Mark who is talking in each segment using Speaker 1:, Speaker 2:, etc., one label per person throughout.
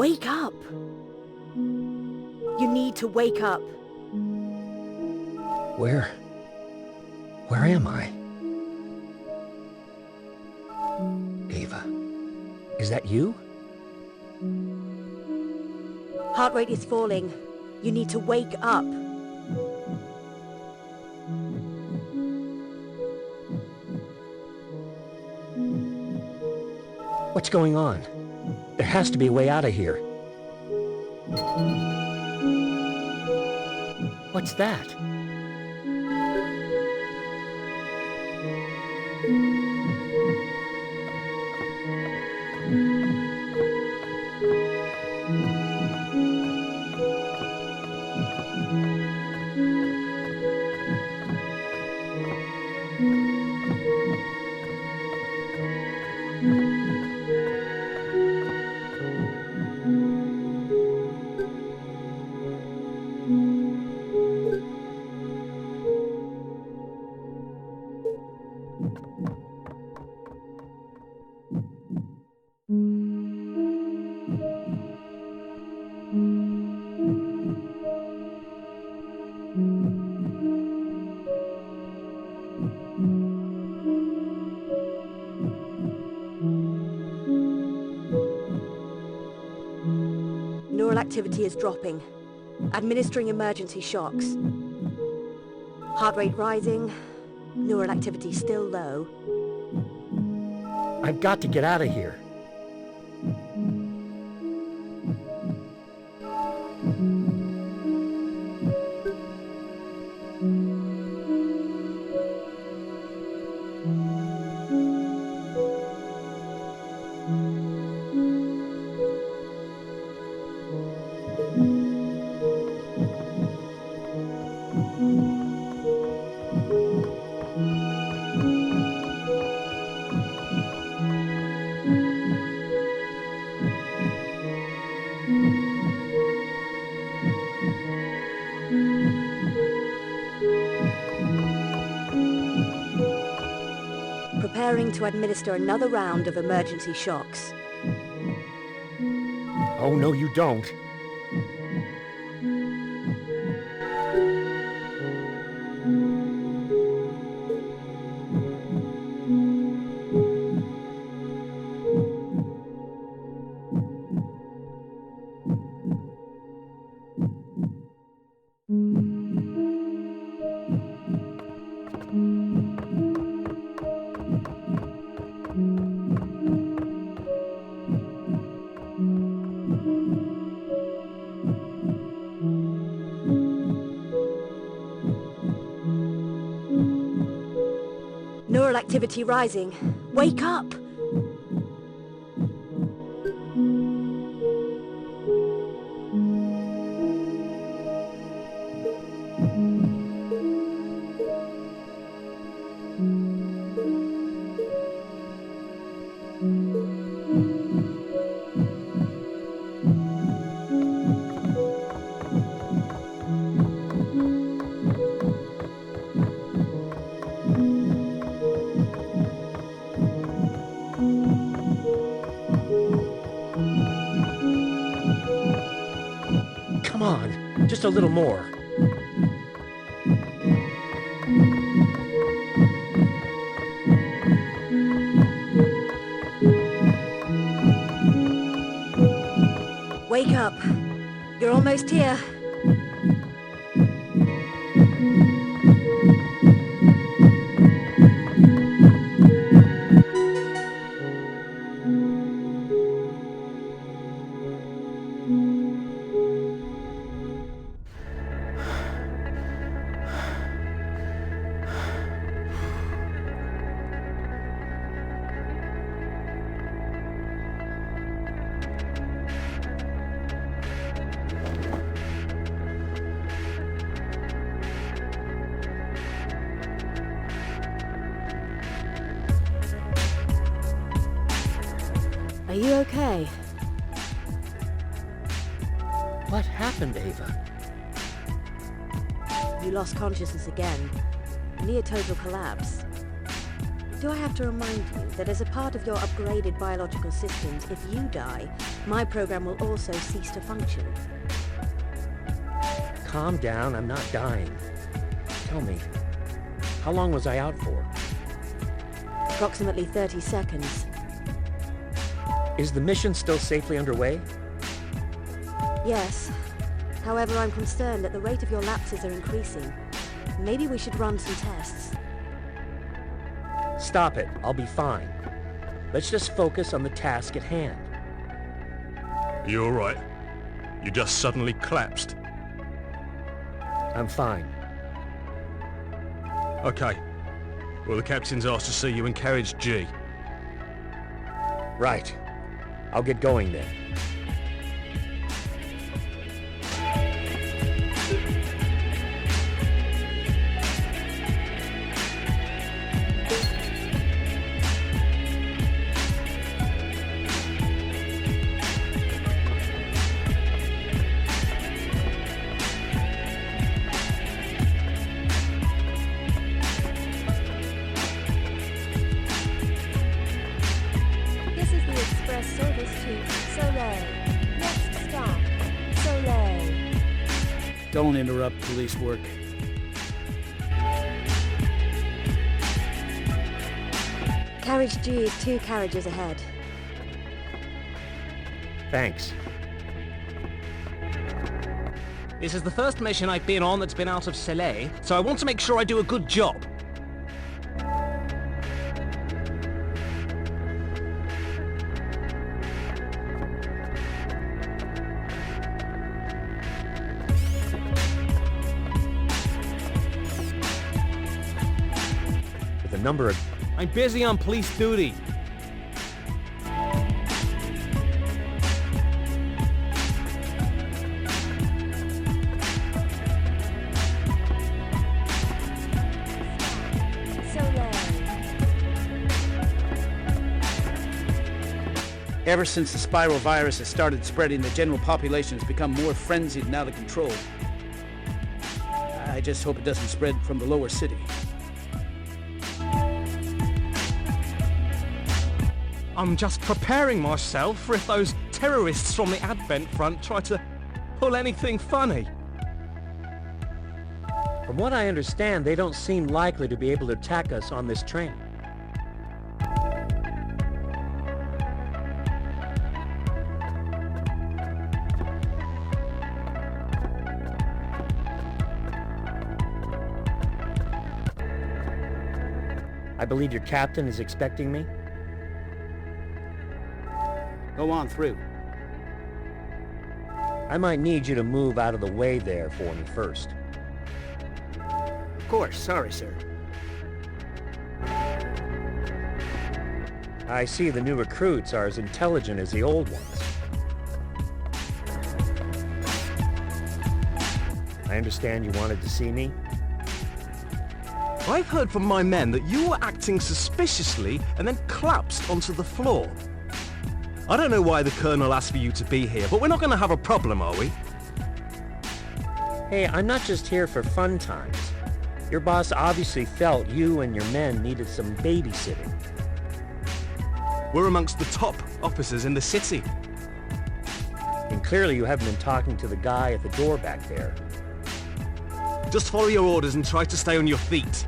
Speaker 1: Wake up! You need to wake up.
Speaker 2: Where am I? Ava, is that you?
Speaker 1: Heart rate is falling. You need to wake up.
Speaker 2: What's going on? There has to be a way out of here. What's that?
Speaker 1: Neural activity is dropping. Administering emergency shocks. Heart rate rising. Neural activity still low.
Speaker 2: I've got to get out of here.
Speaker 1: Preparing to administer another round of emergency shocks.
Speaker 2: Oh, no, you don't.
Speaker 1: Neural activity rising. Wake up!
Speaker 2: Come on, just a little more.
Speaker 1: Wake up. You're almost here. Are you okay?
Speaker 2: What happened, Ava?
Speaker 1: You lost consciousness again. Near total collapse. Do I have to remind you that as a part of your upgraded biological systems, if you die, my program will also cease to function?
Speaker 2: Calm down, I'm not dying. Tell me, how long was I out for?
Speaker 1: Approximately 30 seconds.
Speaker 2: Is the mission still safely underway?
Speaker 1: Yes. However, I'm concerned that the rate of your lapses are increasing. Maybe we should run some tests.
Speaker 2: Stop it, I'll be fine. Let's just focus on the task at hand.
Speaker 3: You alright? You just suddenly collapsed.
Speaker 2: I'm fine.
Speaker 3: Okay. Well, the captain's asked to see you in carriage G.
Speaker 2: Right. I'll get going then.
Speaker 1: This is the express service to Soleil. Next stop, Soleil.
Speaker 4: Don't interrupt police work.
Speaker 1: Carriage G is 2 carriages ahead.
Speaker 2: Thanks.
Speaker 5: This is the first mission I've been on that's been out of Soleil, so I want to make sure I do a good job.
Speaker 2: With a number of...
Speaker 5: I'm busy on police duty.
Speaker 4: Ever since the spiral virus has started spreading, the general population has become more frenzied and out of control. I just hope it doesn't spread from the lower city.
Speaker 5: I'm just preparing myself for if those terrorists from the Advent front try to pull anything funny.
Speaker 2: From what I understand, they don't seem likely to be able to attack us on this train. I believe your captain is expecting me.
Speaker 4: Go on through.
Speaker 2: I might need you to move out of the way there for me first.
Speaker 4: Of course, sorry, sir.
Speaker 2: I see the new recruits are as intelligent as the old ones. I understand you wanted to see me.
Speaker 5: I've heard from my men that you were acting suspiciously and then collapsed onto the floor. I don't know why the Colonel asked for you to be here, but we're not going to have a problem, are we?
Speaker 2: Hey, I'm not just here for fun times. Your boss obviously felt you and your men needed some babysitting.
Speaker 5: We're amongst the top officers in the city.
Speaker 2: And clearly you haven't been talking to the guy at the door back there.
Speaker 5: Just follow your orders and try to stay on your feet.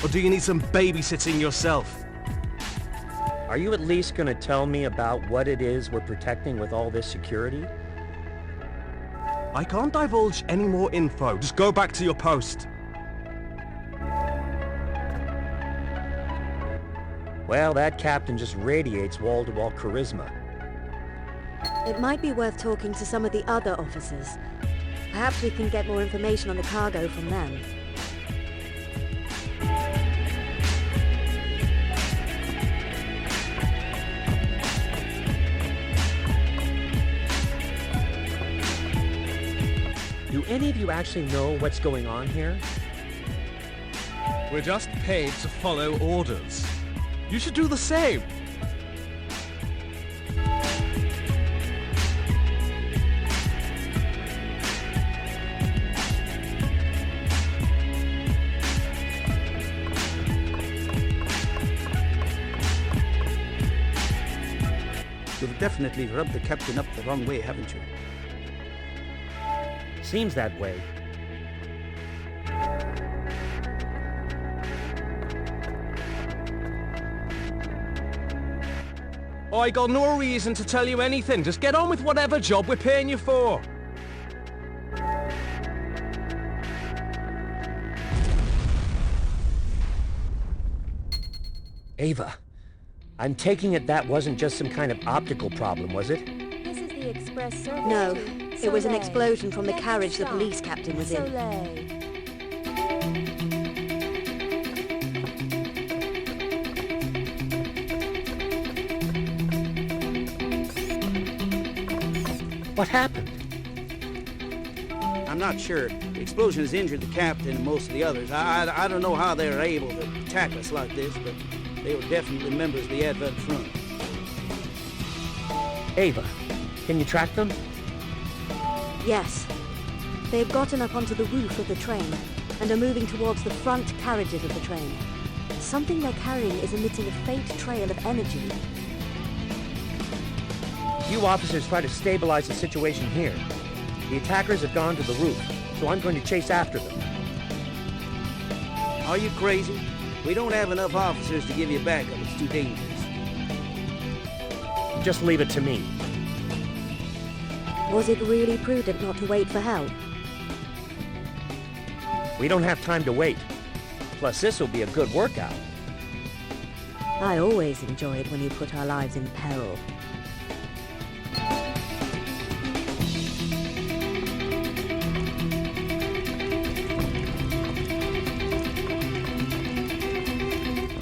Speaker 5: Or do you need some babysitting yourself?
Speaker 2: Are you at least going to tell me about what it is we're protecting with all this security?
Speaker 5: I can't divulge any more info. Just go back to your post.
Speaker 2: Well, that captain just radiates wall-to-wall charisma.
Speaker 1: It might be worth talking to some of the other officers. Perhaps we can get more information on the cargo from them.
Speaker 2: Do any of you actually know what's going on here?
Speaker 5: We're just paid to follow orders. You should do the same.
Speaker 4: definitely rubbed the captain up the wrong way, haven't you?
Speaker 2: Seems that way.
Speaker 5: I got no reason to tell you anything. Just get on with whatever job we're paying you for.
Speaker 2: Ava, I'm taking it that wasn't just some kind of optical problem, was it?
Speaker 6: This is the express service.
Speaker 1: No,
Speaker 6: to
Speaker 1: it was an
Speaker 6: Soleil.
Speaker 1: explosion from the
Speaker 6: Next
Speaker 1: carriage the
Speaker 6: stop,
Speaker 1: police captain was in.
Speaker 6: Soleil.
Speaker 2: What happened?
Speaker 4: I'm not sure. The explosion has injured the captain and most of the others. I don't know how they were able to attack us like this, but they were definitely members of the Advent Front.
Speaker 2: Ava, can you track them?
Speaker 1: Yes. They've gotten up onto the roof of the train and are moving towards the front carriages of the train. Something they're carrying is emitting a faint trail of energy.
Speaker 2: You officers try to stabilize the situation here. The attackers have gone to the roof, so I'm going to chase after them.
Speaker 4: Are you crazy? We don't have enough officers to give you backup. It's too dangerous.
Speaker 2: Just leave it to me.
Speaker 1: Was it really prudent not to wait for help?
Speaker 2: We don't have time to wait. Plus, this will be a good workout.
Speaker 1: I always enjoy it when you put our lives in peril.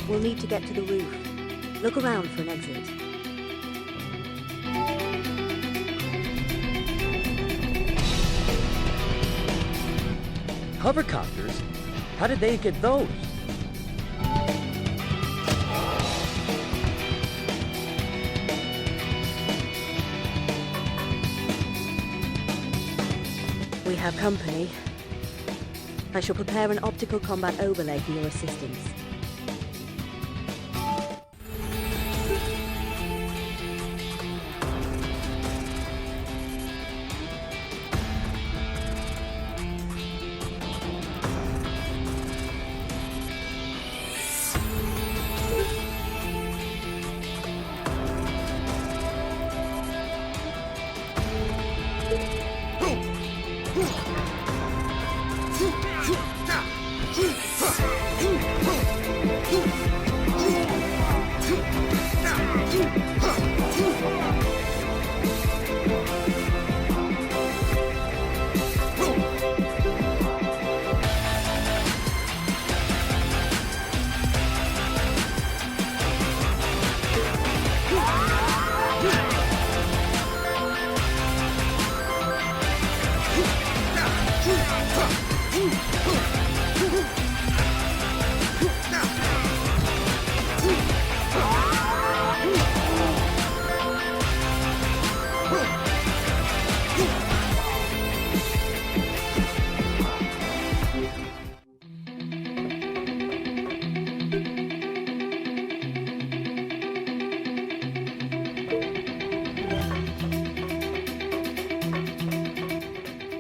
Speaker 1: We'll need to get to the roof. Look around for an exit.
Speaker 2: Hovercopters? How did they get those?
Speaker 1: We have company. I shall prepare an optical combat overlay for your assistance.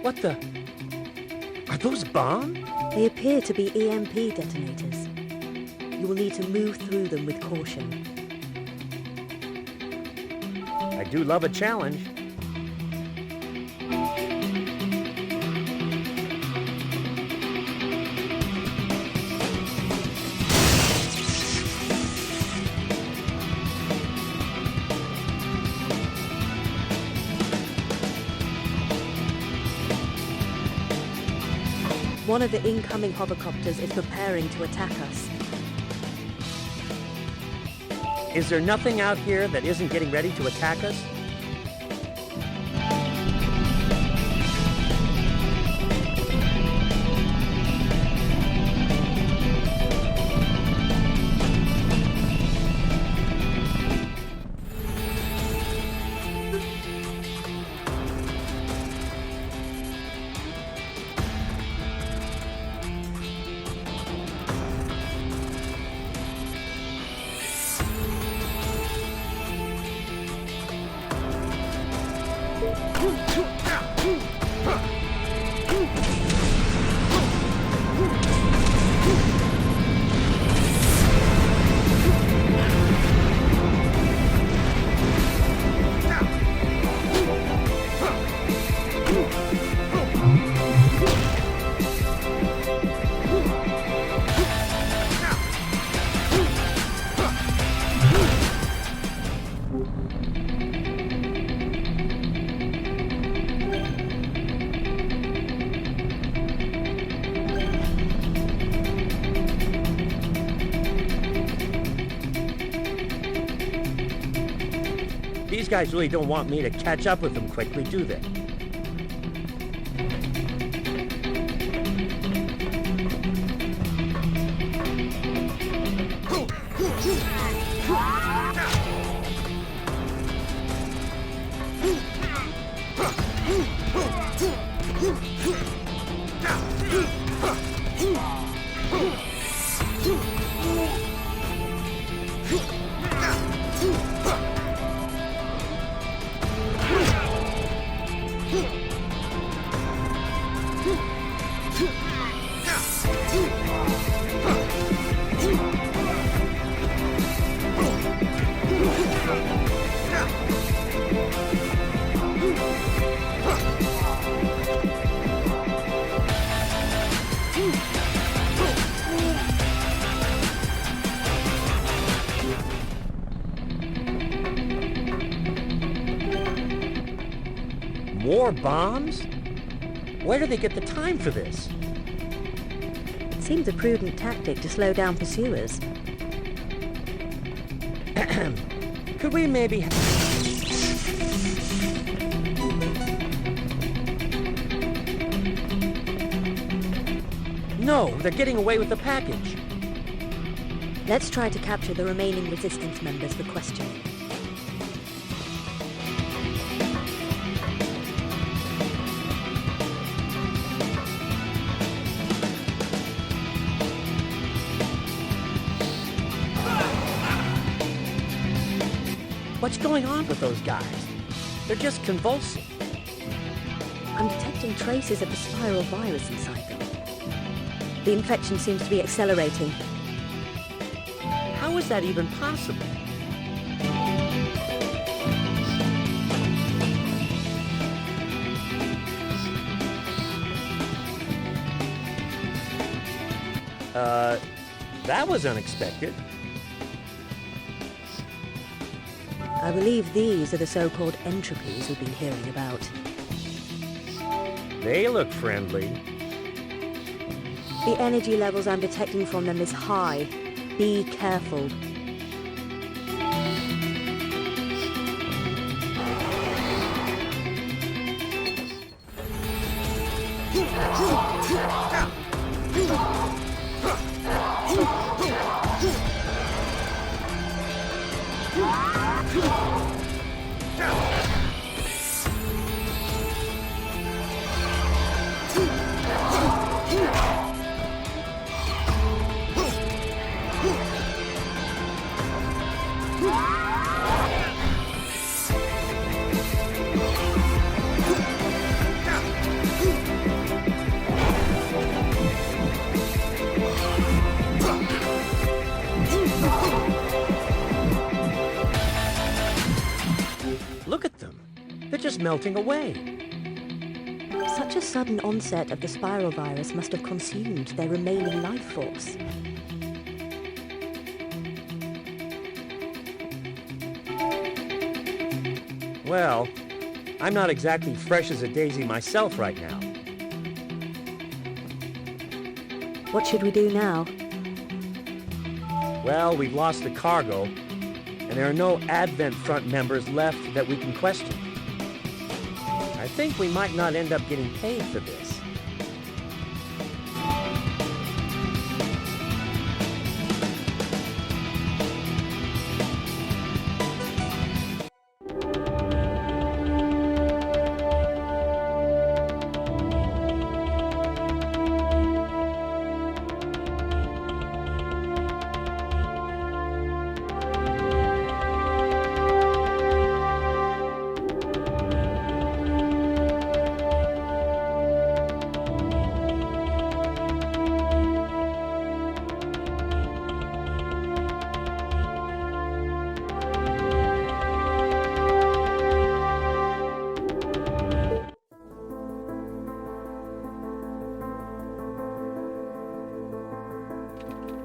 Speaker 2: What the? Are those bombs?
Speaker 1: They appear to be EMP detonators. You will need to move through them with caution.
Speaker 2: I do love a challenge.
Speaker 1: One of the incoming hovercopters is preparing to attack us.
Speaker 2: Is there nothing out here that isn't getting ready to attack us? guys really don't want me to catch up with them quickly, do they? More bombs? Where do they get the time for this?
Speaker 1: It seems a prudent tactic to slow down pursuers.
Speaker 2: Could we maybe... No, they're getting away with the package.
Speaker 1: Let's try to capture the remaining resistance members for questioning.
Speaker 2: What's going on with those guys? They're just convulsing.
Speaker 1: I'm detecting traces of the spiral virus inside them. The infection seems to be accelerating.
Speaker 2: How is that even possible? That was unexpected.
Speaker 1: I believe these are the so-called entropies we've been hearing about.
Speaker 2: They look friendly.
Speaker 1: The energy levels I'm detecting from them is high. Be careful.
Speaker 2: Look at them. They're just melting away.
Speaker 1: Such a sudden onset of the spiral virus must have consumed their remaining life force.
Speaker 2: Well, I'm not exactly fresh as a daisy myself right now.
Speaker 1: What should we do now?
Speaker 2: Well, we've lost the cargo, and there are no Advent Front members left that we can question. I think we might not end up getting paid for this.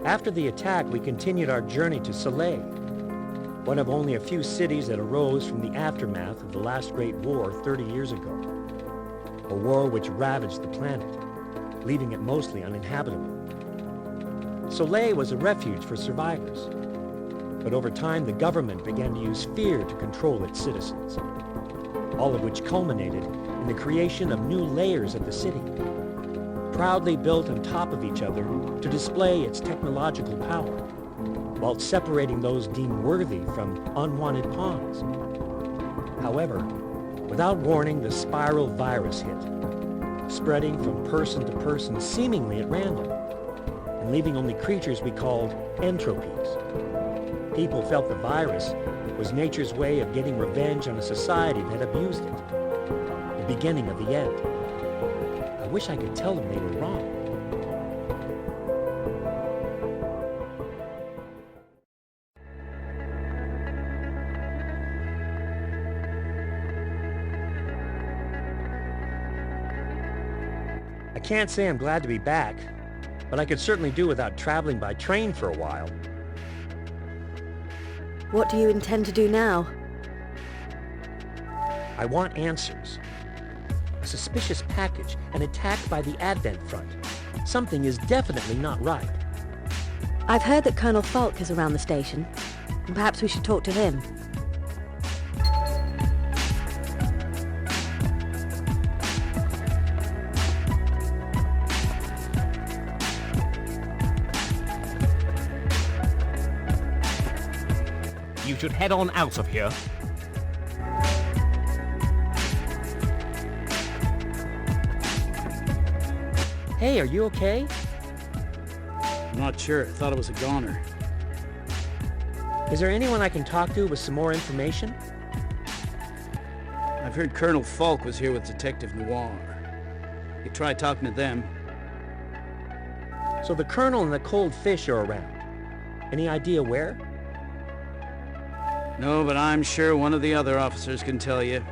Speaker 2: After the attack, we continued our journey to Soleil, one of only a few cities that arose from the aftermath of the last Great War 30 years ago. A war which ravaged the planet, leaving it mostly uninhabitable. Soleil was a refuge for survivors, But over time, the government began to use fear to control its citizens, all of which culminated in the creation of new layers of the city, proudly built on top of each other to display its technological power, while separating those deemed worthy from unwanted pawns. However, without warning, the spiral virus hit, spreading from person to person seemingly at random, and leaving only creatures we called entropies. People felt the virus was nature's way of getting revenge on a society that abused it, the beginning of the end. I wish I could tell them they were wrong. I can't say I'm glad to be back, but I could certainly do without traveling by train for a while.
Speaker 1: What do you intend to do now?
Speaker 2: I want answers. A suspicious package, an attack by the Advent Front. Something is definitely not right.
Speaker 1: I've heard that Colonel Falk is around the station, and perhaps we should talk to him.
Speaker 5: You should head on out of here.
Speaker 2: Hey, are you okay?
Speaker 4: I'm not sure. I thought it was a goner.
Speaker 2: Is there anyone I can talk to with some more information?
Speaker 4: I've heard Colonel Falk was here with Detective Noir. You tried talking to them.
Speaker 2: So the Colonel and the Cold Fish are around. Any idea where?
Speaker 4: No, but I'm sure one of the other officers can tell you.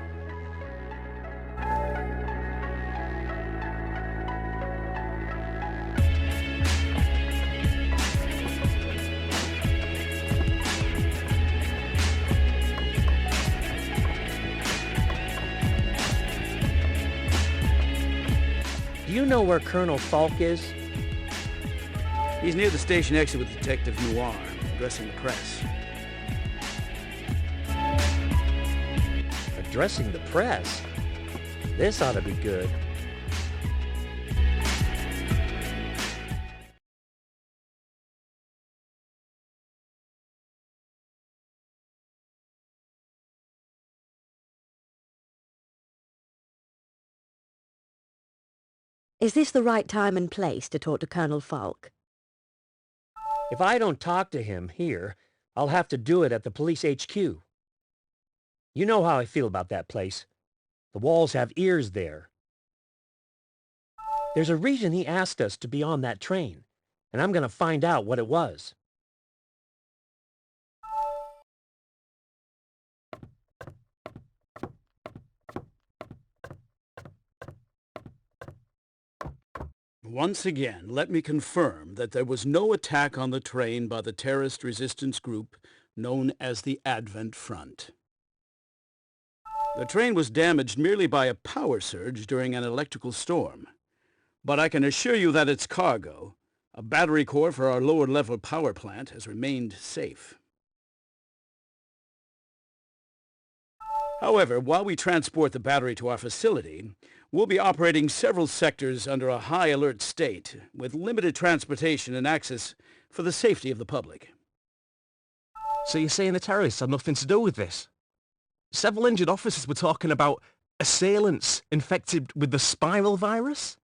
Speaker 2: Do you know where Colonel Falk is?
Speaker 4: He's near the station exit with Detective Noir, addressing the press.
Speaker 2: Addressing the press? This ought to be good.
Speaker 1: Is this the right time and place to talk to Colonel Falk?
Speaker 2: If I don't talk to him here, I'll have to do it at the police HQ. You know how I feel about that place. The walls have ears there. There's a reason he asked us to be on that train, and I'm going to find out what it was.
Speaker 4: Once again, let me confirm that there was no attack on the train by the terrorist resistance group known as the Advent Front. The train was damaged merely by a power surge during an electrical storm. But I can assure you that its cargo, a battery core for our lower-level power plant, has remained safe. However, while we transport the battery to our facility, we'll be operating several sectors under a high alert state, with limited transportation and access for the safety of the public.
Speaker 5: So you're saying the terrorists had nothing to do with this? Several injured officers were talking about assailants infected with the spiral virus?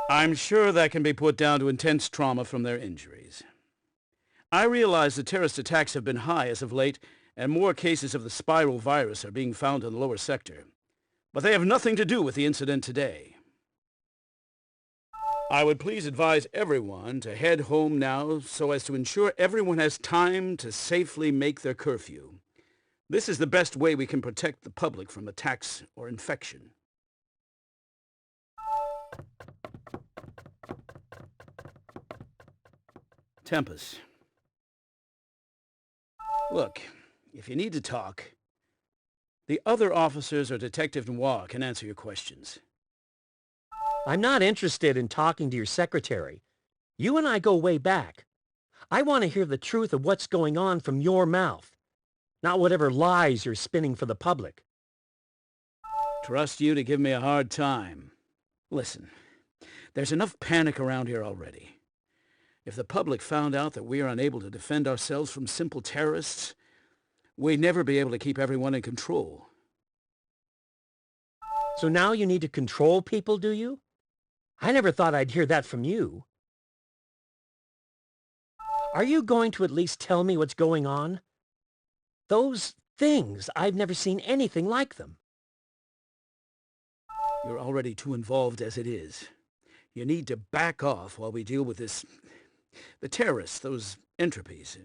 Speaker 4: I'm sure that can be put down to intense trauma from their injuries. I realize the terrorist attacks have been high as of late, and more cases of the spiral virus are being found in the lower sector. But they have nothing to do with the incident today. I would please advise everyone to head home now so as to ensure everyone has time to safely make their curfew. This is the best way we can protect the public from attacks or infection. Tempest. Look, if you need to talk, the other officers or Detective Noir can answer your questions.
Speaker 2: I'm not interested in talking to your secretary. You and I go way back. I want to hear the truth of what's going on from your mouth, not whatever lies you're spinning for the public.
Speaker 4: Trust you to give me a hard time. Listen, there's enough panic around here already. If the public found out that we are unable to defend ourselves from simple terrorists, we'd never be able to keep everyone in control.
Speaker 2: So now you need to control people, do you? I never thought I'd hear that from you. Are you going to at least tell me what's going on? Those things, I've never seen anything like them.
Speaker 4: You're already too involved as it is. You need to back off while we deal with this... the terrorists, those entropies.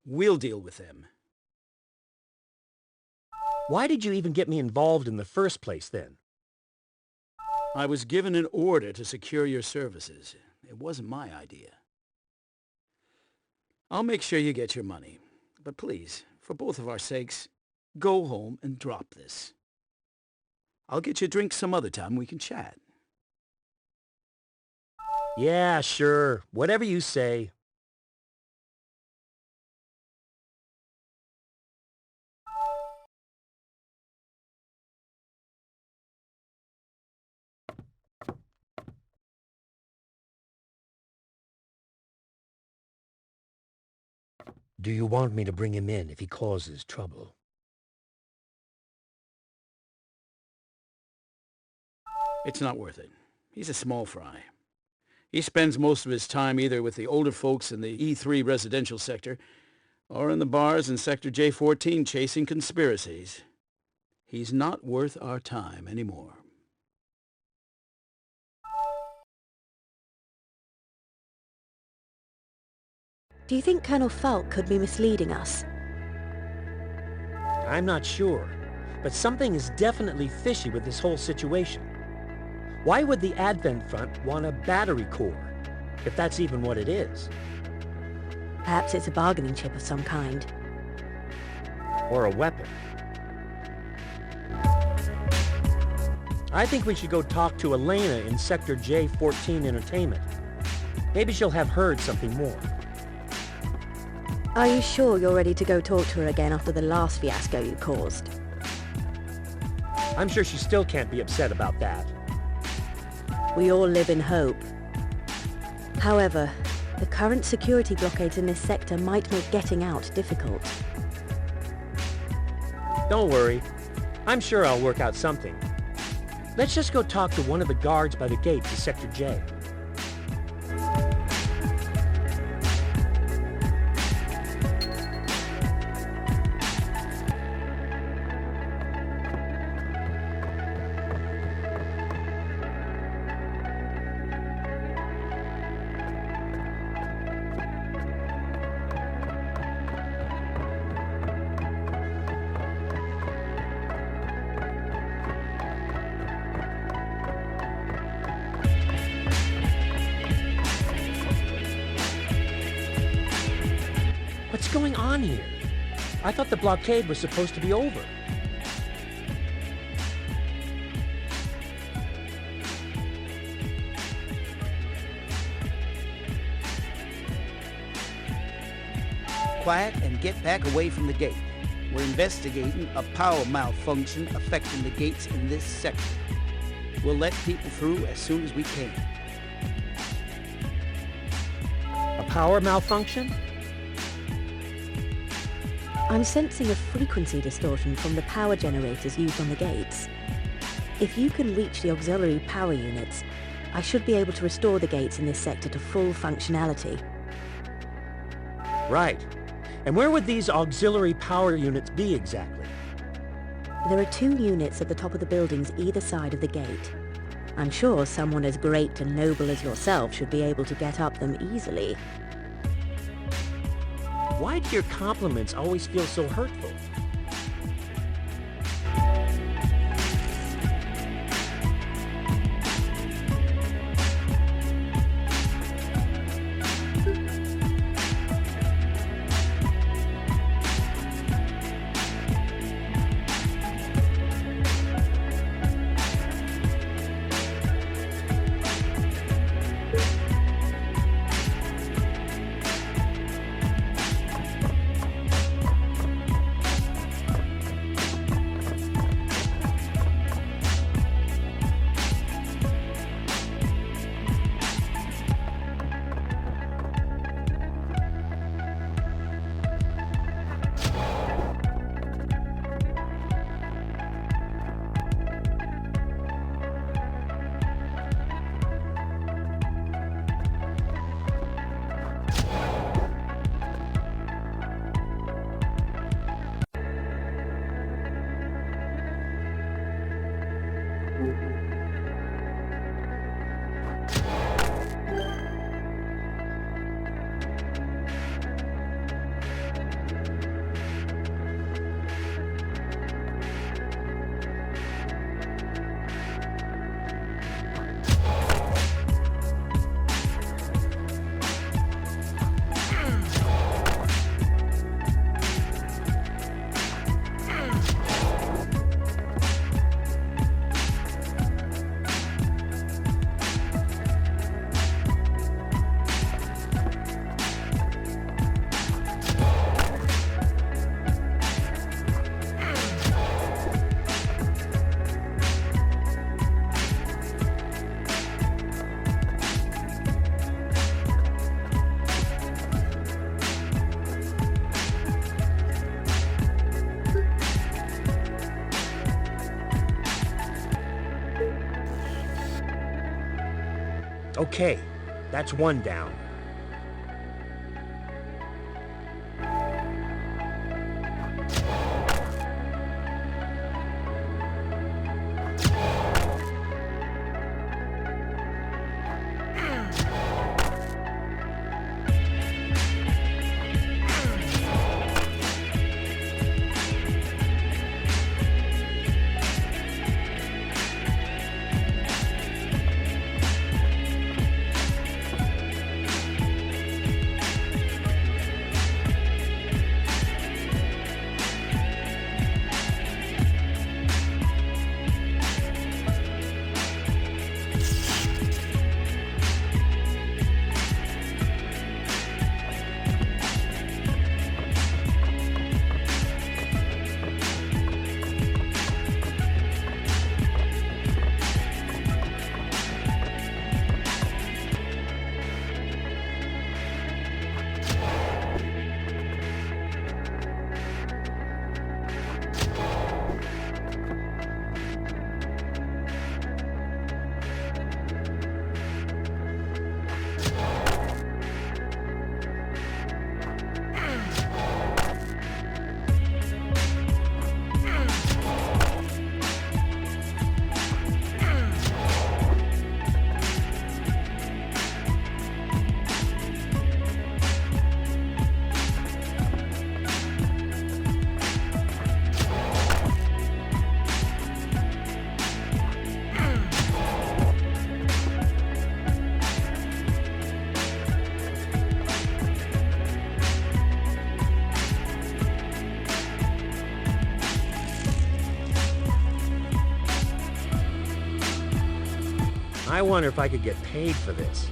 Speaker 4: We'll deal with them.
Speaker 2: Why did you even get me involved in the first place, then?
Speaker 4: I was given an order to secure your services. It wasn't my idea. I'll make sure you get your money. But please, for both of our sakes, go home and drop this. I'll get you a drink some other time. We can chat.
Speaker 2: Yeah, sure. Whatever you say. Do you want me to bring him in if he causes trouble?
Speaker 4: It's not worth it. He's a small fry. He spends most of his time either with the older folks in the E3 residential sector or in the bars in Sector J14 chasing conspiracies. He's not worth our time anymore.
Speaker 1: Do you think Colonel Falk could be misleading us?
Speaker 2: I'm not sure, but something is definitely fishy with this whole situation. Why would the Advent Front want a battery core, if that's even what it is?
Speaker 1: Perhaps it's a bargaining chip of some kind.
Speaker 2: Or a weapon. I think we should go talk to Elena in Sector J14 Entertainment. Maybe she'll have heard something more.
Speaker 1: Are you sure you're ready to go talk to her again after the last fiasco you caused?
Speaker 2: I'm sure she still can't be upset about that.
Speaker 1: We all live in hope. However, the current security blockades in this sector might make getting out difficult.
Speaker 2: Don't worry. I'm sure I'll work out something. Let's just go talk to one of the guards by the gate to Sector J. What's going on here? I thought the blockade was supposed to be over.
Speaker 7: Quiet and get back away from the gate. We're investigating a power malfunction affecting the gates in this sector. We'll let people through as soon as we can.
Speaker 2: A power malfunction?
Speaker 1: I'm sensing a frequency distortion from the power generators used on the gates. If you can reach the auxiliary power units, I should be able to restore the gates in this sector to full functionality.
Speaker 2: Right. And where would these auxiliary power units be exactly?
Speaker 1: There are 2 units at the top of the buildings either side of the gate. I'm sure someone as great and noble as yourself should be able to get up them easily.
Speaker 2: Why do your compliments always feel so hurtful? Okay, that's one down. I wonder if I could get paid for this.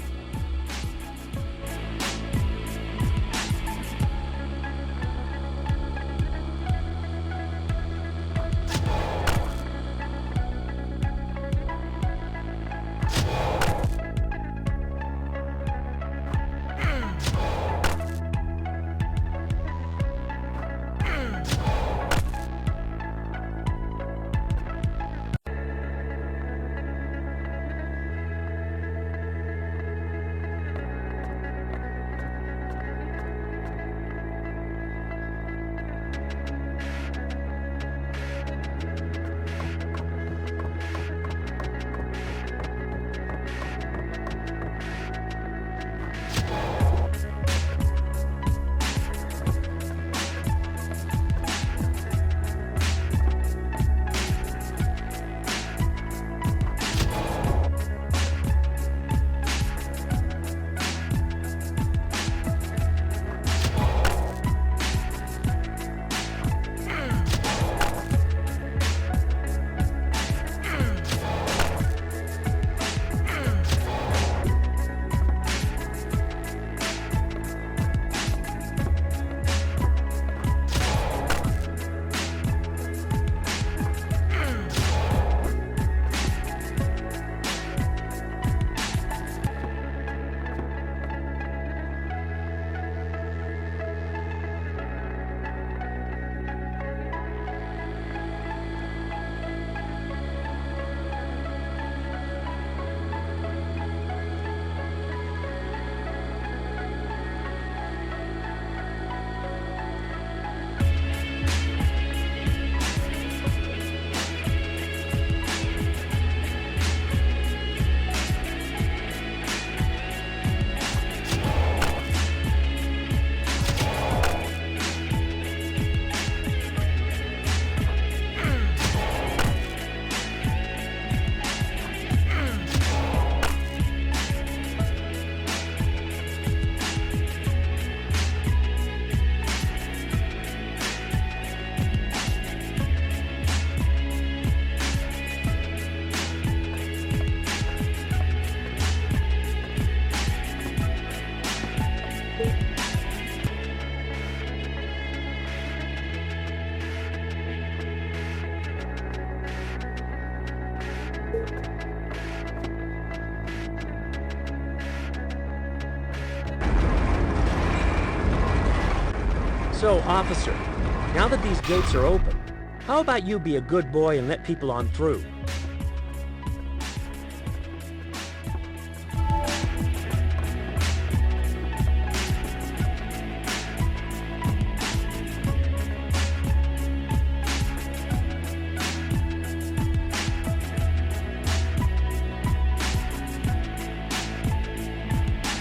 Speaker 2: So, officer, now that these gates are open, how about you be a good boy and let people on through?